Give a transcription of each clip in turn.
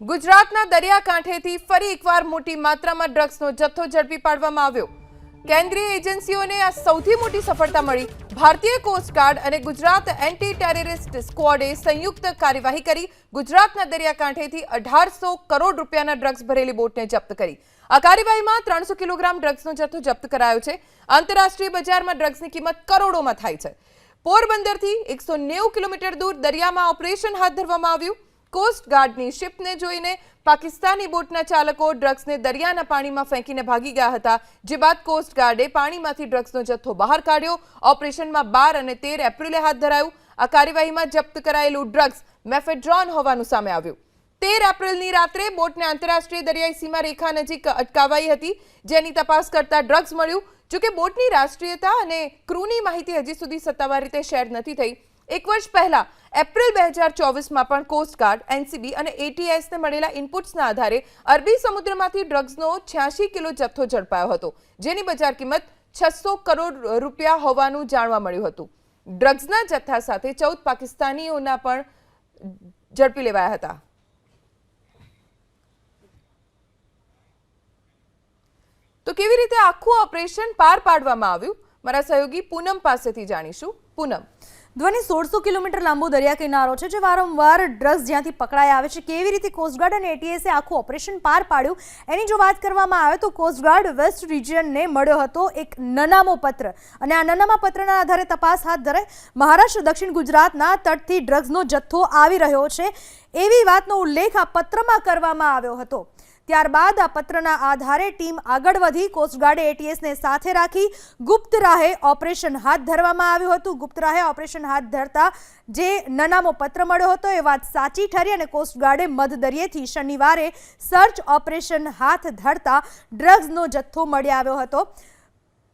ગુજરાતના દરિયાકાંઠેથી ફરી એકવાર મોટી માત્રામાં ડ્રગ્સનો જથ્થો ઝડપી પાડવામાં આવ્યો। કેન્દ્રીય એજન્સીઓને આ સૌથી મોટી સફળતા મળી। ભારતીય કોસ્ટગાર્ડ અને ગુજરાત એન્ટી ટેરરિસ્ટ સ્ક્વોડે સંયુક્ત કાર્યવાહી કરી ગુજરાતના દરિયાકાંઠેથી 1800 કરોડ રૂપિયાના ડ્રગ્સ ભરેલી બોટને જપ્ત કરી। આ કાર્યવાહીમાં 300 કિલોગ્રામ ડ્રગ્સનો જથ્થો જપ્ત કરાયો છે। આંતરરાષ્ટ્રીય બજારમાં ડ્રગ્સની કિંમત કરોડોમાં થાય છે। પોરબંદરથી 190 કિલોમીટર દૂર દરિયામાં ઓપરેશન હાથ ધરવામાં આવ્યું। કોસ્ટગાર્ડની શિપને જોઈને પાકિસ્તાની બોટના ચાલકો ડ્રગ્સને દરિયાના પાણીમાં ફેંકીને ભાગી ગયા હતા, જે બાદ કોસ્ટગાર્ડે પાણીમાંથી ડ્રગ્સનો જથ્થો બહાર કાઢ્યો। ઓપરેશનમાં 12 અને 13 એપ્રિલે હાથ ધરાયું। આ કાર્યવાહીમાં જપ્ત કરાયેલું ડ્રગ્સ મેફેડ્રોન હોવાનું સામે આવ્યું। 13 એપ્રિલની રાત્રે બોટને આંતરરાષ્ટ્રીય દરિયાઈ સીમા રેખા નજીક અટકાવાઈ હતી, જેની તપાસ કરતા ડ્રગ્સ મળ્યું। જોકે બોટની રાષ્ટ્રીયતા અને ક્રૂની માહિતી હજી સુધી સત્તાવાર રીતે શેર નથી થઈ। એક વર્ષ પહેલા એપ્રિલ 2024માં પણ કોસ્ટગાર્ડ, એનસીબી અને એટીએસને મળેલા ઇનપુટ્સના આધારે અરબી સમુદ્રમાંથી ડ્રગ્સનો 86 કિલો જથ્થો ઝડપાયો હતો, જેની બજાર કિંમત 600 કરોડ રૂપિયા હોવાનું જાણવા મળ્યું હતું। ડ્રગ્સના જથ્થા સાથે 14 પાકિસ્તાનીઓના પણ ઝડપી લેવાયા હતા। તો કેવી રીતે આખું ઓપરેશન પાર પાડવામાં આવ્યું, મારા સહયોગી પૂનમ પાસેથી જાણીશું। પૂનમ, ધ્વનિ 1600 કિલોમીટર લાંબો દરિયા કિનારો છે, જે વારંવાર ડ્રગ્સ જ્યાંથી પકડાઈ આવે છે, કેવી રીતે કોસ્ટગાર્ડ અને એટીએસે આખું ઓપરેશન પાર પાડ્યું, એની જો વાત કરવામાં આવે તો કોસ્ટગાર્ડ વેસ્ટ રિજિયનને મળ્યો હતો એક નનામો પત્ર, અને આ નનામા પત્રના આધારે તપાસ હાથ ધરાઈ। મહારાષ્ટ્ર, દક્ષિણ ગુજરાતના તટથી ડ્રગ્સનો જથ્થો આવી રહ્યો છે એવી વાતનો ઉલ્લેખ આ પત્રમાં કરવામાં આવ્યો હતો। ત્યારબાદ આ પત્રના આધારે ટીમ આગળ વધી કોસ્ટગાર્ડે એટીએસને સાથે રાખી ગુપ્ત રાહે ઓપરેશન હાથ ધરવામાં આવ્યું હતું। ગુપ્ત રાહે ઓપરેશન હાથ ધરતા જે નનામો પત્ર મળ્યો હતો એ વાત સાચી ઠરી અને કોસ્ટગાર્ડે મધદરિયેથી શનિવારે સર્ચ ઓપરેશન હાથ ધરતા ડ્રગ્સનો જથ્થો મળી આવ્યો હતો।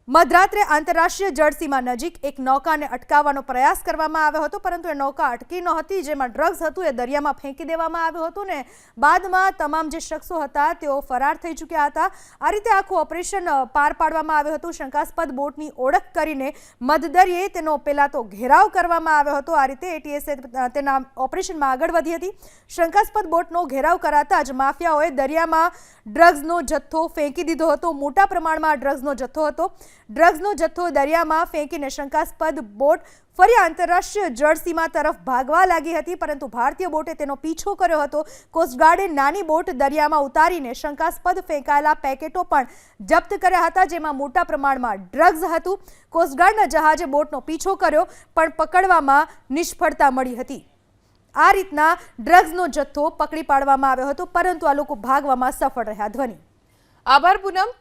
મધરાત્રે આંતરરાષ્ટ્રીય જળસીમા નજીક એક નૌકાને અટકાવવાનો પ્રયાસ કરવામાં આવ્યો હતો, પરંતુ એ નૌકા અટકી નહોતી, જેમાં ડ્રગ્સ હતું એ દરિયામાં ફેંકી દેવામાં આવ્યું હતું ને બાદમાં તમામ જે શખ્સો હતા તેઓ ફરાર થઈ ચૂક્યા હતા। આ રીતે આખું ઓપરેશન પાર પાડવામાં આવ્યું હતું। શંકાસ્પદ બોટની ઓળખ કરીને મધદરિયે તેનો પહેલા તો ઘેરાવ કરવામાં આવ્યો હતો। આ રીતે એટીએસે તેના ઓપરેશનમાં આગળ વધી હતી। શંકાસ્પદ બોટનો ઘેરાવ કરાતા જ માફિયાઓએ દરિયામાં ડ્રગ્સનો જથ્થો ફેંકી દીધો હતો। મોટા પ્રમાણમાં ડ્રગ્સનો જથ્થો હતો। ડ્રગ્સનો જથ્થો દરિયામાં ફેંકીને શંકાસ્પદ બોટ ફરી આંતરરાષ્ટ્રીય જળસીમા તરફ ભાગવા લાગી હતી, પરંતુ ભારતીય બોટે તેનો પીછો કર્યો હતો। કોસ્ટગાર્ડે નાની બોટ દરિયામાં ઉતારીને શંકાસ્પદ ફેંકાયેલા પેકેટો પણ જપ્ત કર્યા હતા, જેમાં મોટા પ્રમાણમાં ડ્રગ્સ હતું। કોસ્ટગાર્ડના જહાજે બોટનો પીછો કર્યો, પણ પકડવામાં નિષ્ફળતા મળી હતી। આ રીતના ડ્રગ્સનો જથ્થો પકડી પાડવામાં આવ્યો હતો, પરંતુ આ લોકો ભાગવામાં સફળ રહ્યા। ધ્વનિ, આભાર પૂનમ।